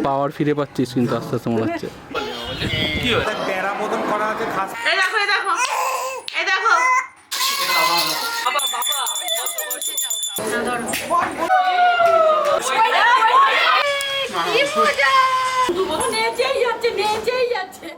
পাওয়ার ফিরে পাচ্ছিস কিন্তু আস্তে আস্তে মনে হচ্ছে। কি হয়েছে? টেরা মতন করা আছে খাস। এই দেখো এই দেখো এই দেখো বাবা বাবা কি মজা! নেচেই যাচ্ছে, নেচেই যাচ্ছে।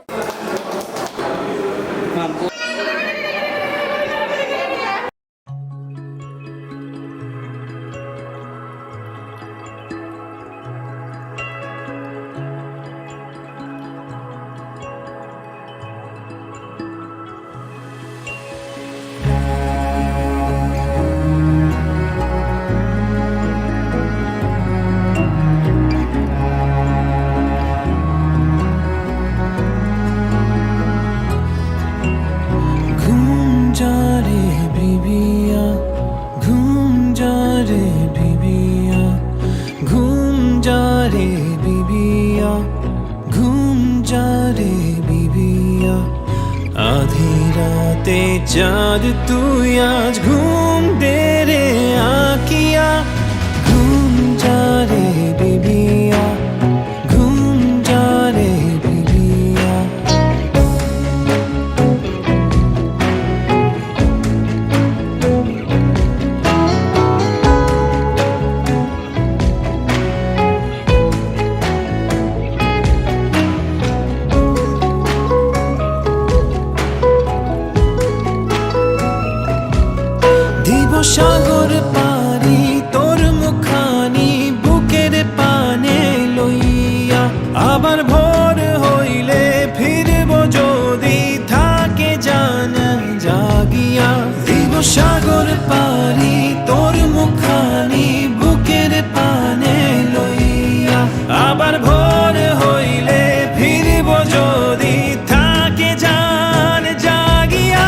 आधी राते चाँद तू आज घूम दे रे आँखिया घूम जा रे बीबिया घूम जा रे बीबिया সাগর পারি তোর মুখানি বুকের পানে লইয়া আবার ভোর হইলে ফিরব যদি থাকে জানা জাগিয়া দিব সাগর পারি তোর মুখানি বুকের পানে লইয়া আবার ভোর হইলে ফিরব যদি থাকে জান জাগিয়া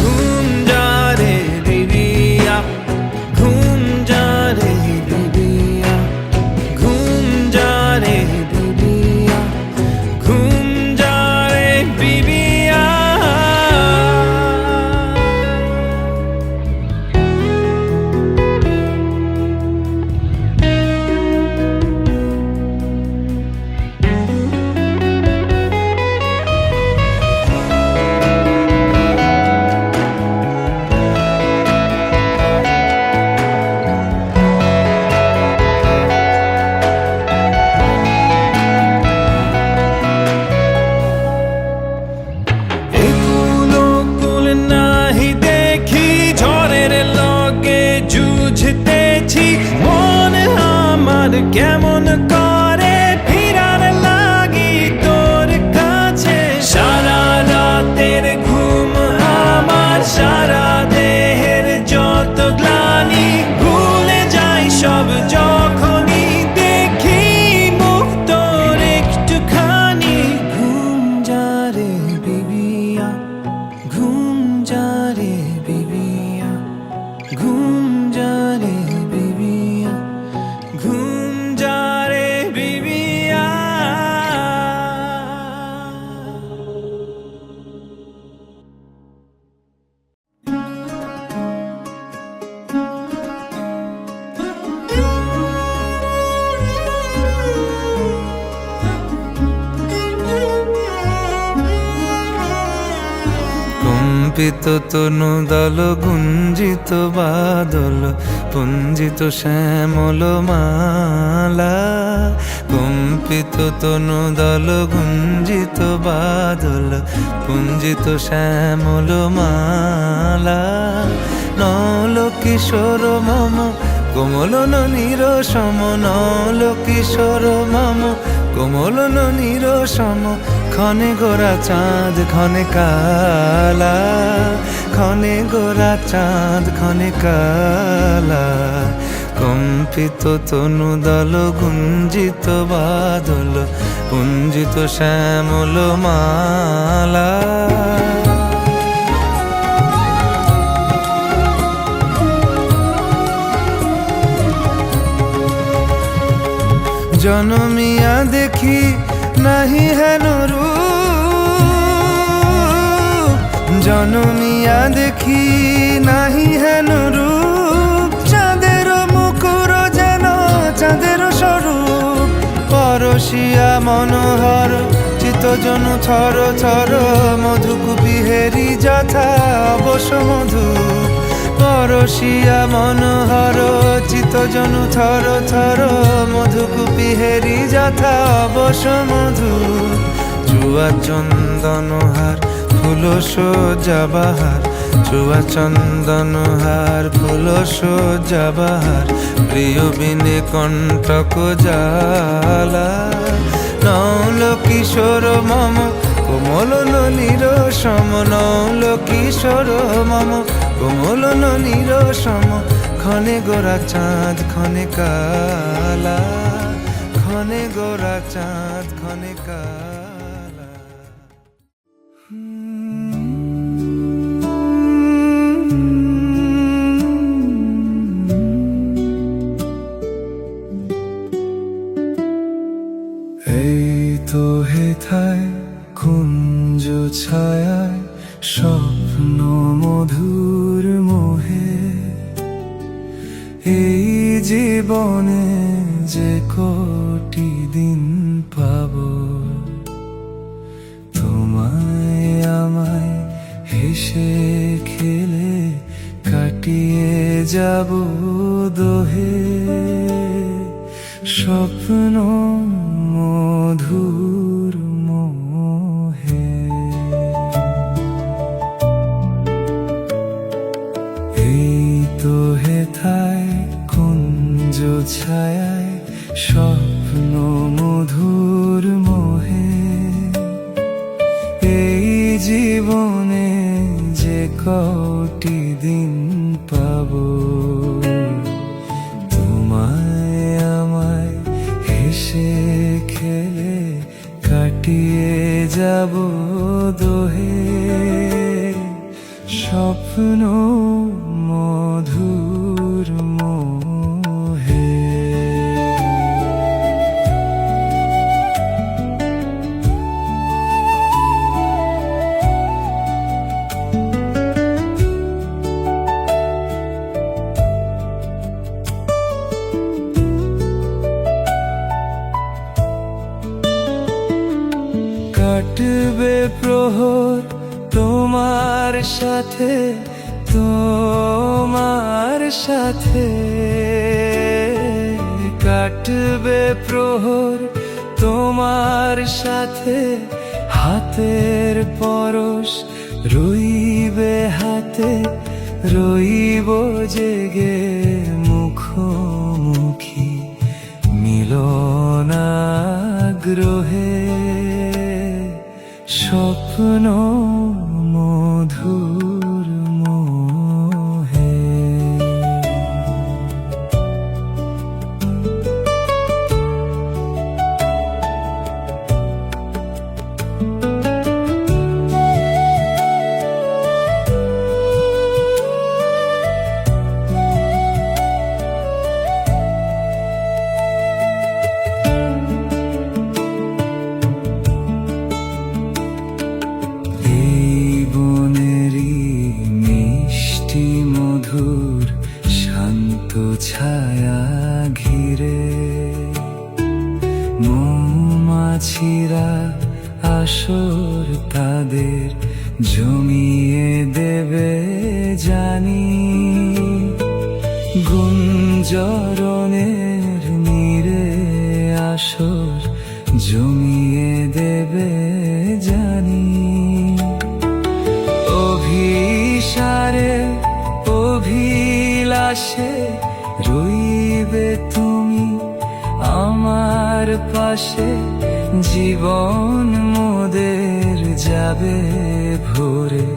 ঘুম যা রে घूम जा रे बीबिया घूम जा रे बीबिया घूम जा रे बीबिया কেমন করে ফিরার লাগি তোর কাছে সারা রাতের ঘুম আমার সারা দেহের যত গ্লানি ভুলে যাই সব যখনই দেখি মুখ তোর একটুখানি ঘুম যা রে বিবিয়া ঘুম যা রে বিবিয়া ঘুম যা রে বিবিয়া ঘুম কম্পিত তনু দল গুঞ্জিত বাদল পুঞ্জিত শ্যামল মালা কম্পিত তনু দল গুঞ্জিত বাদল পুঞ্জিত শ্যামল মালা নল কিশোর মম কোমল নীর সম নল কিশোর মম কোমল নীর সম ক্ষণে গোরা চাঁদ ক্ষণে কালা ক্ষণে গোরা চাঁদ ক্ষণে কালা কম্পিত তনু দল গুঞ্জিত বাদল পুঞ্জিত শ্যামল মালা জনমিয়া দেখি নাহি হেন রূপ জনমিয়া দেখি নাহি হেন রূপ চাঁদের মুকুর যেন চাঁদের স্বরূপ পরশিয়া মনোহর চিত্তজনু থর থর মধুকুপি হেরি যথা অবশ্য মধু পরশিয়া মনোহর চিত্তজনু থর থর মধুকুপি হেরি যথা অবশ্য মধু চুয়া চন্দনহার ফুল সজ্জা বাহার চুয়া চন্দনহার ফুল সজ্জা বাহার প্রিয় বিনে কণ্টক জালা নৌল কিশোর মম কোমল নলির সম নৌল কিশোর মম কোমল নলির সম ক্ষণে গোরা চাঁদ ক্ষণে কালা ক্ষণে গোরা চাঁদ ক্ষণে কালা এই তো হেথায় কুঞ্জ ছায়ায় স্বপ্ন মধুর মোহে এই জীবনে যে কোটি দিন পাব তোমায় আমায় হেসে খেলে কাটিয়ে যাব দোহে স্বপ্ন মধুর মোহে এই তো হেথায় কুঞ্জ ছায়ায় স্বপ্ন মধুর মোহে এই জীবনে যে কটি দিন পাব তোমায় আমায় হেসে খেলে কাটিয়ে যাব দোহে স্বপ্ন মধুর মোহে কাটবে প্রহর তোমার সাথে তোমার সাথে কাটবে প্রহর তোমার সাথে হাতের পরশ রইবে হাতে রইব জেগে মুখোমুখি মিলনাগ্রহে স্বপ্ন মধুর মোহে ছায়া ঘিরে মৌমাছিরা আসর তাদের জমিয়ে দেবে জানি গুঞ্জরণের নীরে আসর জমিয়ে দেবে জানি অভিসারে অভিলাষে রইবে তুমি আমার পাশে জীবন মোদের যাবে ভোরে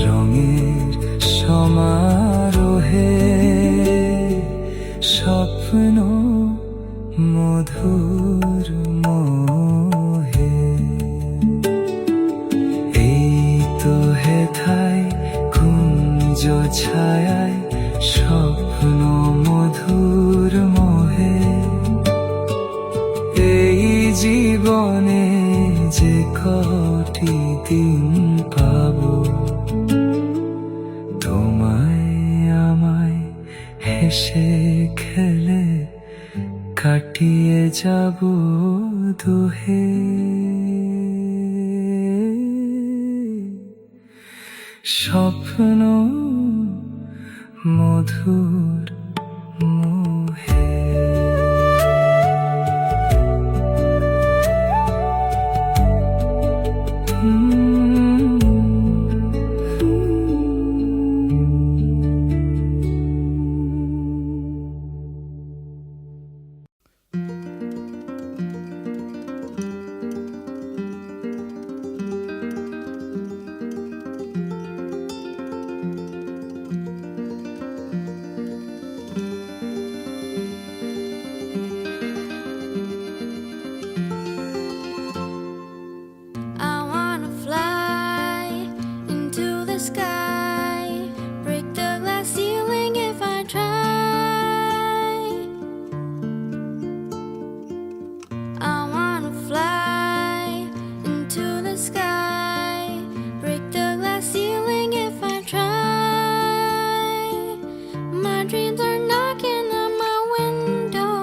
রঙের সমারোহে স্বপ্ন মধুর মোহে এই তো হেথায় কুঞ্জ ছায়ায় স্বপ্ন মধুর মোহে এই জীবনে যে কটি দিন পাব তোমায় আমায় হেসে খেলে কাটিয়ে যাব দুহে স্বপ্ন মধুর মোহে I wanna fly into the sky, break the glass ceiling if I try. I wanna fly into the sky, break the glass ceiling if I try. My dreams are knocking on my window,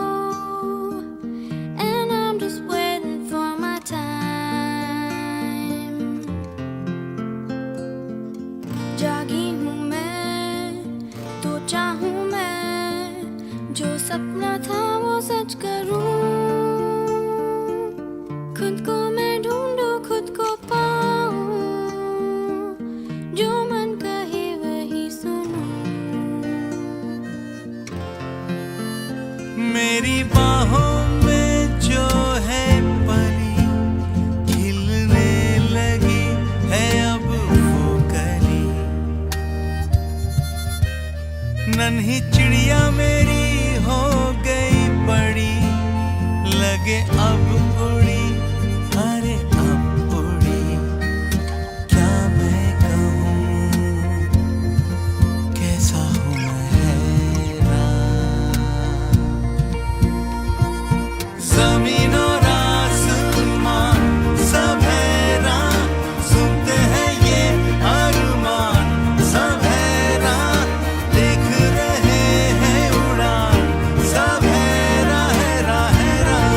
and I'm just waiting for my time. जागी हूँ मैं तो चाहूँ मैं जो सपना था वो सच करूँ खुद को मैं ढूंढूं खुद को पाऊँ जो मन कहे वही सुनूं मेरी बाहों में जो है परी खिलने लगी है अब वो कली नन्ही चिड़िया मेरी हो गई बड़ी लगे अब उड़ी अरे अब उड़ी क्या मैं कहूँ कैसा हूँ मैं हैरान ज़मीन और आसमान सब हैरान सुनते हैं ये अरमान सब हैरान देख रहे हैं उड़ान सब हैरान हैरान हैरान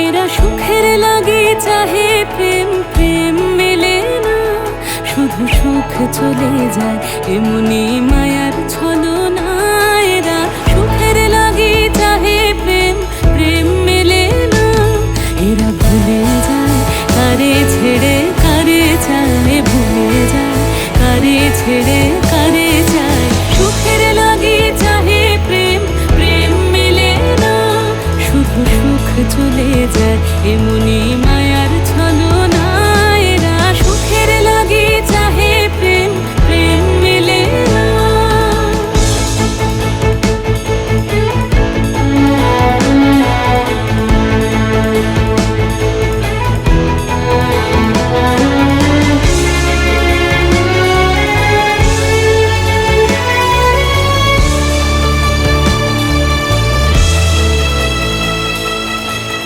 এরা সুখের লাগে চাহে প্রেম প্রেম মেলে না শুধু সুখ চলে যায় এমনি মায়ার ছলনা এরা সুখের লাগে চাহে প্রেম প্রেম মেলে না এরা ভুলে যায় কারে ছেড়ে কারে চায় ভুলে যায় কারে ছেড়ে কারে চায় সুখের লাগে চাহে প্রেম প্রেম মেলে না শুধু সুখ চলে যায় এমনি মায়ার ছলনা এরা সুখের লাগে চাহে প্রেম প্রেম মেলে না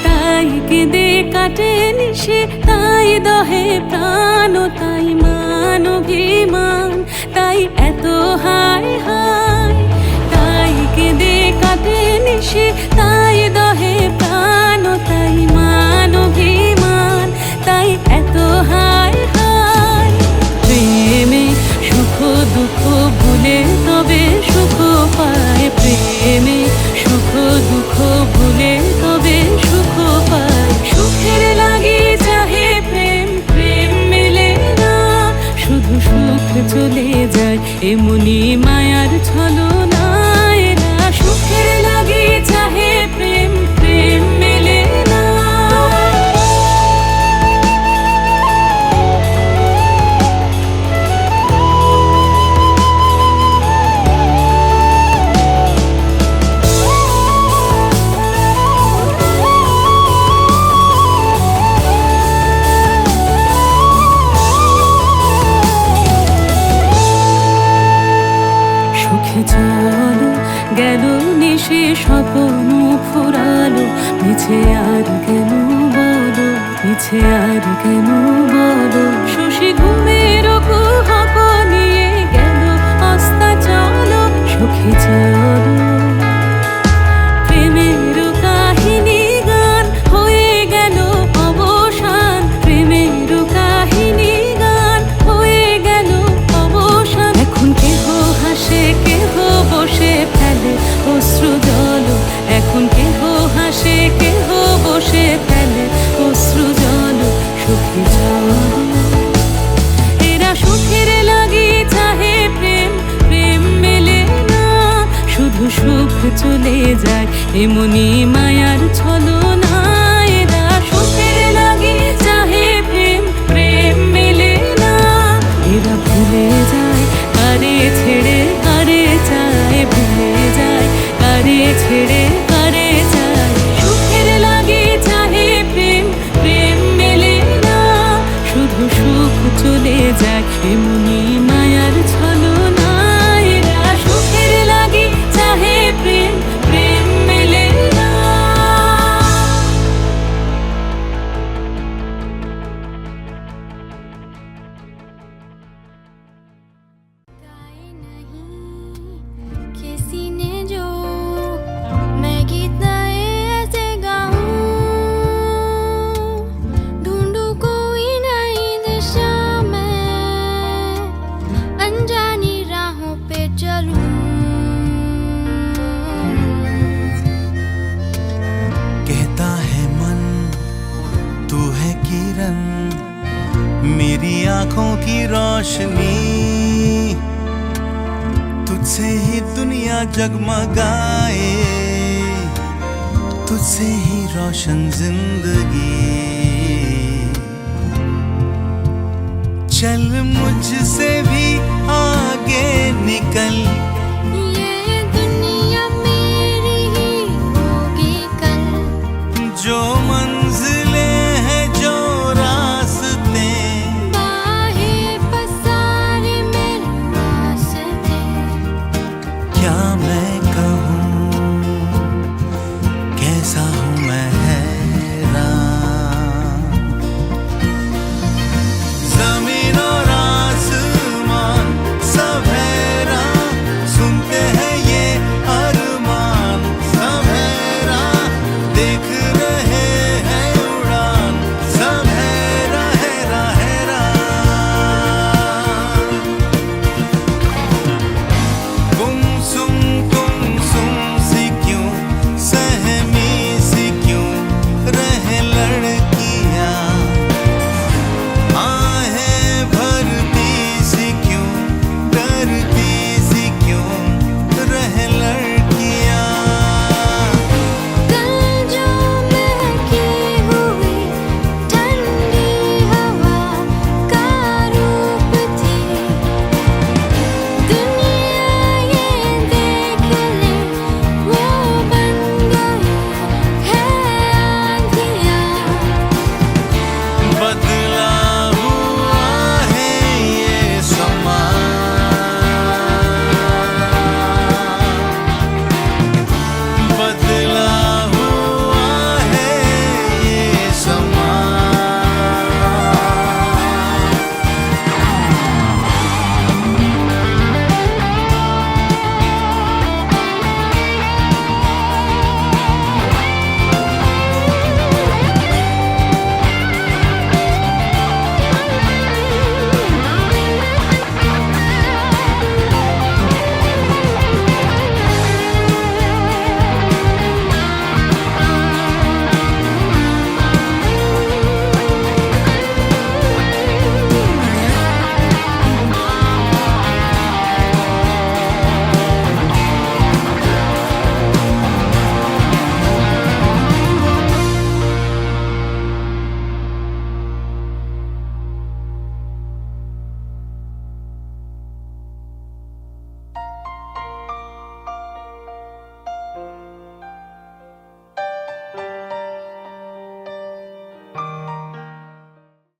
তাই কেঁদে কাটে নিশে তাই দহে প্রাণ তাই মান অভিমান তাই এত হায় হায় তাই কেঁদে কাটে নিশে তাই দহে প্রাণ তাই মান অভিমান তাই এত এমনি মায়ার ছলনা এরা সুখের লাগি চাহে প্রেম প্রেম মেলে না সুখে চলো গেল নিশে স্বপ্ন ফুরালো মিছে আর কেন বলো মিছে আর কেন বলো শশী ঘুমের কুহক নিয়ে গেল আস্তা চলো সুখে চলো প্রেমের কাহিনী গান হয়ে গেল অবসান প্রেমের কাহিনী গান হয়ে গেল অবসান এখন কেহ হাসে কেহ বসে ফেলে অশ্রু জল এখন কেহ হাসে কেহ বসে ফেলে অশ্রু জল সুখে চলো এরা সুখের লাগি চাহে প্রেম প্রেম মেলে না শুধু সুখ চলে যায় এমনি মায়ার ছলনা এরা সুখের লাগি চাহে প্রেম প্রেম মেলে না এরা ভুলে যায় কারে ছেড়ে কারে চায় ভুলে যায় কারে ছেড়ে কারে চায় সুখের লাগি চাহে প্রেম প্রেম মেলে না শুধু সুখ চলে যায় এমনি মায়ার ছলনা এরা সুখের লাগি চাহে প্রেম প্রেম মেলে না गाए नहीं किसी ने जो मैं गीत नए ऐसे गाऊं ढूंढूं कोई नई दिशा में अनजानी राहों पे चलूं कहता है मन तू है किरण मेरी आंखों की रोशनी तुझसे ही दुनिया जगमगाए तुझसे ही रोशन जिंदगी चल मुझसे भी आगे निकल